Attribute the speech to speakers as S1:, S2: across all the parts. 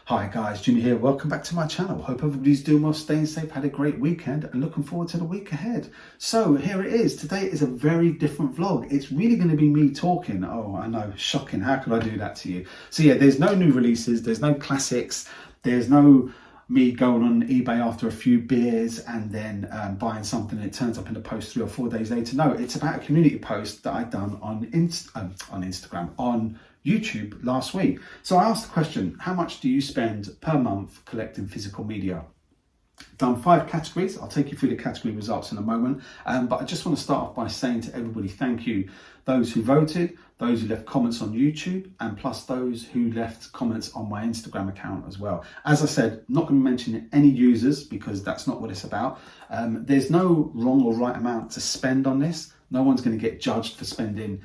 S1: Hi guys, Jimmy here. Welcome back to my channel. Hope everybody's doing well, staying safe, had a great weekend and looking forward to the week ahead. So here it is. Today is a very different vlog. It's really going to be me talking. Oh, I know, shocking. How could I do that to you? So yeah, there's no new releases, there's no classics, there's no me going on eBay after a few beers and then buying something and it turns up in the post 3 or 4 days later. No, it's about a community post that I've done on Instagram, on YouTube last week. So I asked the question, how much do you spend per month collecting physical media? Done 5 categories. I'll take you through the category results in a moment. But I just want to start off by saying to everybody, thank you. Those who voted, those who left comments on YouTube, and plus those who left comments on my Instagram account as well. As I said, I'm not going to mention any users because that's not what it's about. There's no wrong or right amount to spend on this. No one's going to get judged for spending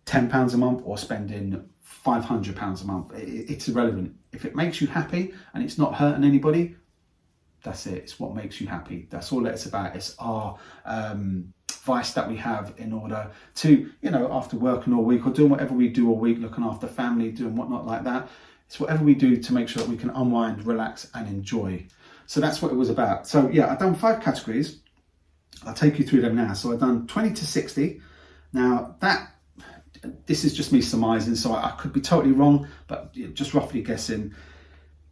S1: £10 a month or spending £500 a month. It's irrelevant. If it makes you happy and it's not hurting anybody, that's it. It's what makes you happy. That's all it's about. It's our vice that we have in order to, after working all week or doing whatever we do all week, looking after family, doing whatnot like that. It's whatever we do to make sure that we can unwind, relax and enjoy. So that's what it was about. So yeah, I've done 5 categories. I'll take you through them now. So I've done 20 to 60. Now this is just me surmising, so I could be totally wrong, but just roughly guessing,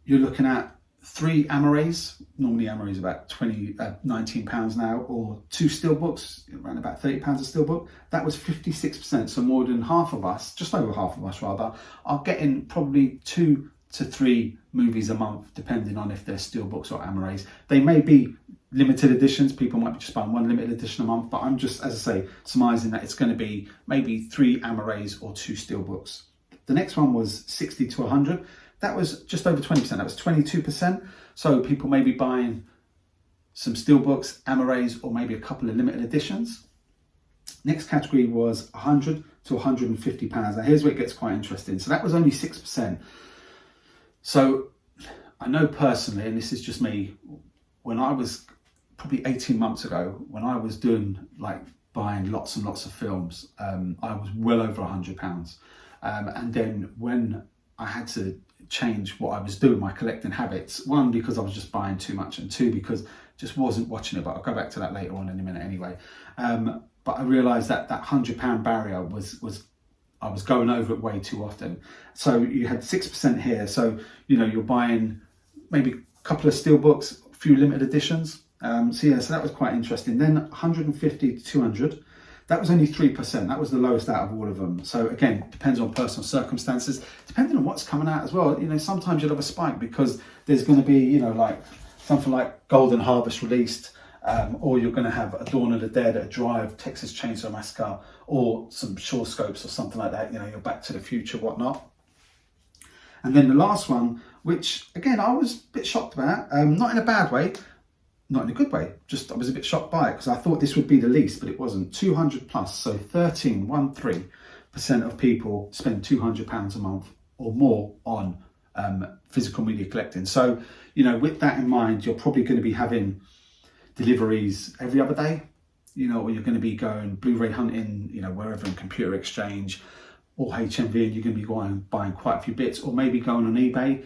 S1: you're looking at 3 Amarais. Normally Amarais about £19 now, or 2 steelbooks, around about £30 a steelbook. That was 56%, so more than half of us, just over half of us rather, are getting probably 2 to 3 movies a month, depending on if they're steelbooks or Amarais. They may be limited editions, people might be just buying 1 limited edition a month, but I'm just, as I say, surmising that it's going to be maybe 3 Amarais or 2 steelbooks. The next one was 60 to 100. That was just over 20%, that was 22%. So people may be buying some steelbooks, Amarais, or maybe a couple of limited editions. Next category was 100 to 150 pounds. Now here's where it gets quite interesting. So that was only 6%. So I know personally, and this is just me, when I was probably 18 months ago, when I was doing buying lots and lots of films, I was well over £100. And then when I had to change what I was doing, my collecting habits, 1, because I was just buying too much, and 2, because just wasn't watching it, but I'll go back to that later on in a minute anyway. But I realised that £100 barrier was I was going over it way too often. So you had 6% here. So, you're buying maybe a couple of steelbooks, a few limited editions. So that was quite interesting. Then 150 to 200, that was only 3%. That was the lowest out of all of them. So again, depends on personal circumstances, depending on what's coming out as well. Sometimes you'll have a spike because there's going to be, something like Golden Harvest released, or you're going to have a Dawn of the Dead, a Drive, Texas Chainsaw Massacre, or some Shore Scopes or something like that. Your Back to the Future, whatnot. And then the last one, which again, I was a bit shocked about, not in a bad way, not in a good way, just I was a bit shocked by it because I thought this would be the least, but it wasn't. 200 plus, so 13% of people spend £200 a month or more on physical media collecting. So, with that in mind, you're probably going to be having deliveries every other day, or you're going to be going Blu-ray hunting, wherever in Computer Exchange or HMV, and you're going to be buying quite a few bits, or maybe going on eBay.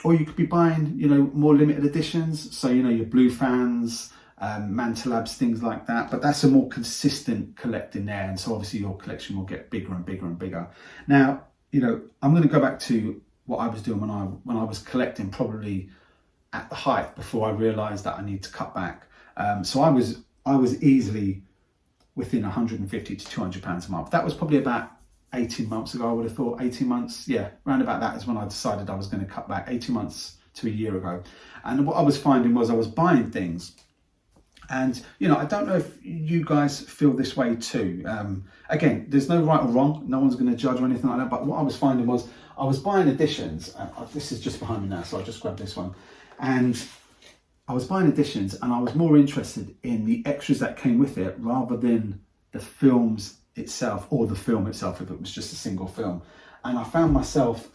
S1: Or you could be buying, more limited editions. So, your Blue Fans, Mantelabs, things like that. But that's a more consistent collecting there. And so obviously your collection will get bigger and bigger and bigger. Now, I'm going to go back to what I was doing when I was collecting, probably at the height, before I realised that I need to cut back. So I was easily within 150 to 200 pounds a month. That was probably about 18 months ago, I would have thought. 18 months, yeah, around about that is when I decided I was going to cut back, 18 months to a year ago. And what I was finding was I was buying things, and I don't know if you guys feel this way too. Again, there's no right or wrong, no one's going to judge or anything like that, but what I was finding was I was buying editions. This is just behind me now, so I'll just grab this one. And I was buying editions, and I was more interested in the extras that came with it rather than the films itself, or the film itself if it was just a single film. And I found myself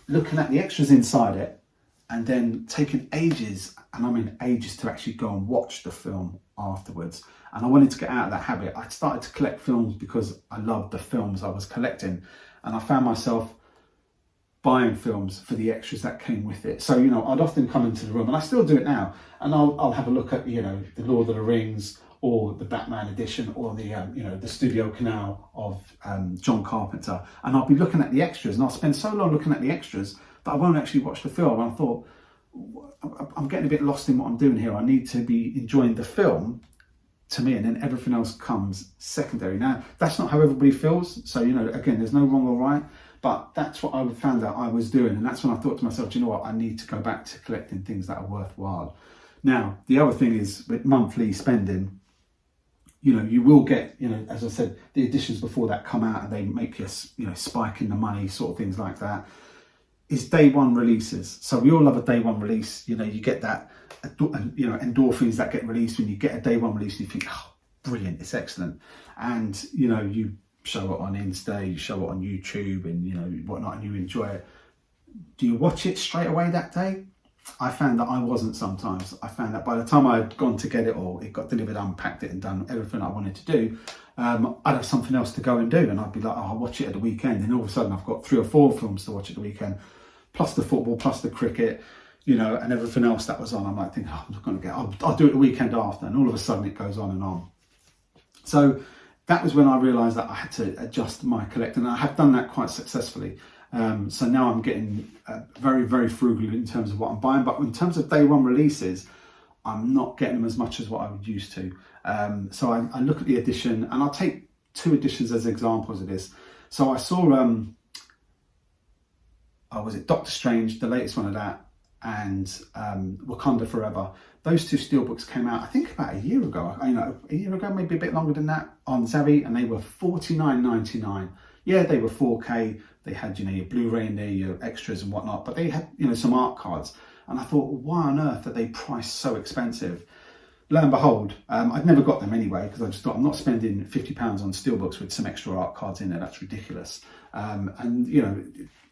S1: looking at the extras inside it and then taking ages, and I mean ages, to actually go and watch the film afterwards. And I wanted to get out of that habit. I started to collect films because I loved the films I was collecting, and I found myself buying films for the extras that came with it. So, I'd often come into the room, and I still do it now, and I'll have a look at, the Lord of the Rings, or the Batman edition, or the Studio Canal of John Carpenter, and I'll be looking at the extras, and I'll spend so long looking at the extras that I won't actually watch the film. And I thought, I'm getting a bit lost in what I'm doing here. I need to be enjoying the film to me, and then everything else comes secondary. Now, that's not how everybody feels. So, again, there's no wrong or right, but that's what I found out I was doing. And that's when I thought to myself, do you know what? I need to go back to collecting things that are worthwhile. Now, the other thing is with monthly spending, you will get, as I said, the editions before that come out and they make you, spike in the money, sort of things like that, is day one releases. So we all love a day one release. You get that, endorphins that get released when you get a day one release, and you think, oh, brilliant, it's excellent. And, you show it on Insta, you show it on YouTube and, whatnot, and you enjoy it. Do you watch it straight away that day? I found that I wasn't sometimes. I found that by the time I had gone to get it, or it got delivered, unpacked it and done everything I wanted to do, I'd have something else to go and do, and I'd be like, oh, I'll watch it at the weekend, and all of a sudden I've got 3 or 4 films to watch at the weekend, plus the football, plus the cricket, and everything else that was on. I might think, oh, I'm not going to I'll do it the weekend after, and all of a sudden it goes on and on. So that was when I realised that I had to adjust my collecting, and I have done that quite successfully. So now I'm getting very, very frugal in terms of what I'm buying, but in terms of day one releases, I'm not getting them as much as what I would used to. So I look at the edition, and I'll take 2 editions as examples of this. So I saw, was it Doctor Strange, the latest one of that, and Wakanda Forever. Those 2 steelbooks came out, I think, about a year ago. A year ago, maybe a bit longer than that, on Zavi, and they were $49.99. Yeah, they were 4K. They had, your Blu-ray in there, your extras and whatnot, but they had, some art cards. And I thought, why on earth are they priced so expensive? Lo and behold, I'd never got them anyway, because I just thought, I'm not spending £50 on steelbooks with some extra art cards in there. That's ridiculous. And,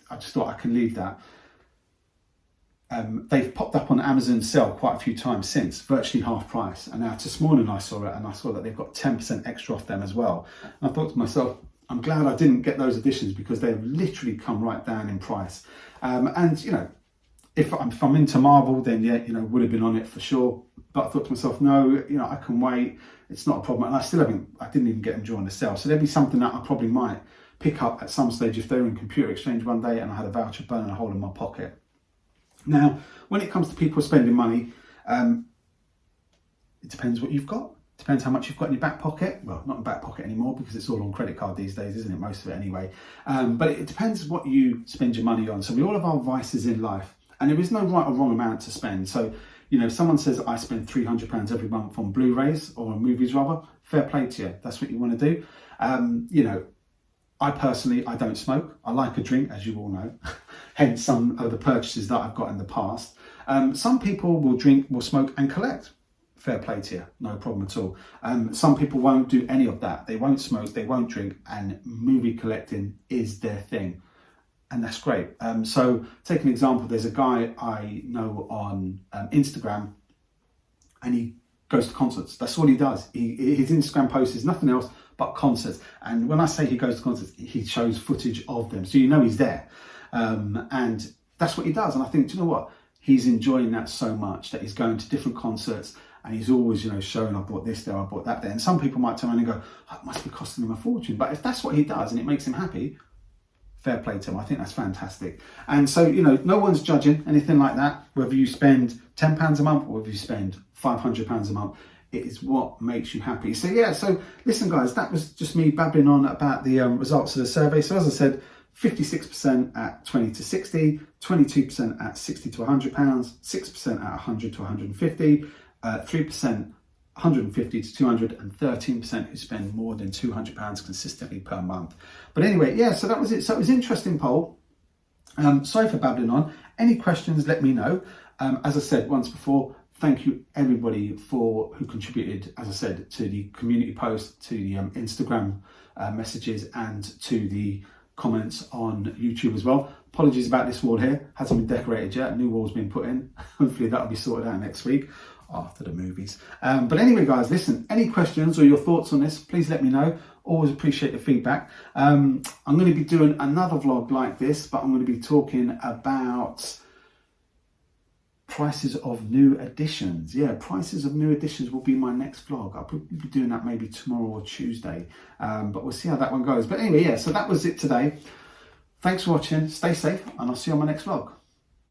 S1: I just thought I can leave that. They've popped up on Amazon sale quite a few times since, virtually half price. And now this morning I saw it, and I saw that they've got 10% extra off them as well. And I thought to myself, I'm glad I didn't get those editions, because they've literally come right down in price. And, if I'm into Marvel, then yeah, would have been on it for sure. But I thought to myself, no, I can wait. It's not a problem. And I didn't even get them during the sale. So there'd be something that I probably might pick up at some stage if they were in Computer Exchange one day and I had a voucher burning a hole in my pocket. Now, when it comes to people spending money, it depends what you've got. Depends how much you've got in your back pocket. Well, not in back pocket anymore, because it's all on credit card these days, isn't it? Most of it anyway. But it depends what you spend your money on. So we all have our vices in life, and there is no right or wrong amount to spend. So, if someone says, I spend £300 every month on Blu-rays or on movies rather, fair play to you. That's what you want to do. I personally, I don't smoke. I like a drink, as you all know. Hence some of the purchases that I've got in the past. Some people will drink, will smoke and collect. Fair play to you, no problem at all. Some people won't do any of that. They won't smoke, they won't drink, and movie collecting is their thing. And that's great. So take an example, there's a guy I know on Instagram, and he goes to concerts. That's all he does. His Instagram post is nothing else but concerts. And when I say he goes to concerts, he shows footage of them. So he's there. And that's what he does. And I think, do you know what? He's enjoying that so much that he's going to different concerts, and he's always, showing, I bought this there, I bought that there. And some people might turn around and go, oh, it must be costing him a fortune. But if that's what he does and it makes him happy, fair play to him. I think that's fantastic. And so, no one's judging anything like that, whether you spend £10 a month or whether you spend £500 a month. It is what makes you happy. So yeah, so listen guys, that was just me babbling on about the results of the survey. So as I said, 56% at 20 to 60, 22% at 60 to £100, 6% at 100 to 150, 3% 150 to 200, and 13% who spend more than £200 consistently per month. But anyway, yeah, so that was it. So it was an interesting poll. Sorry for babbling on. Any questions, let me know. As I said once before, thank you everybody who contributed, as I said, to the community post, to the Instagram messages, and to the comments on YouTube as well. Apologies about this wall here, hasn't been decorated yet. A new wall's been put in. Hopefully that'll be sorted out next week after the movies. But anyway guys, listen, any questions or your thoughts on this, please let me know. Always appreciate the feedback. I'm going to be doing another vlog like this, but I'm going to be talking about prices of new editions. Yeah, prices of new editions will be my next vlog. I'll probably be doing that maybe tomorrow or Tuesday, but we'll see how that one goes. But anyway, yeah, so that was it today. Thanks for watching, stay safe, and I'll see you on my next vlog.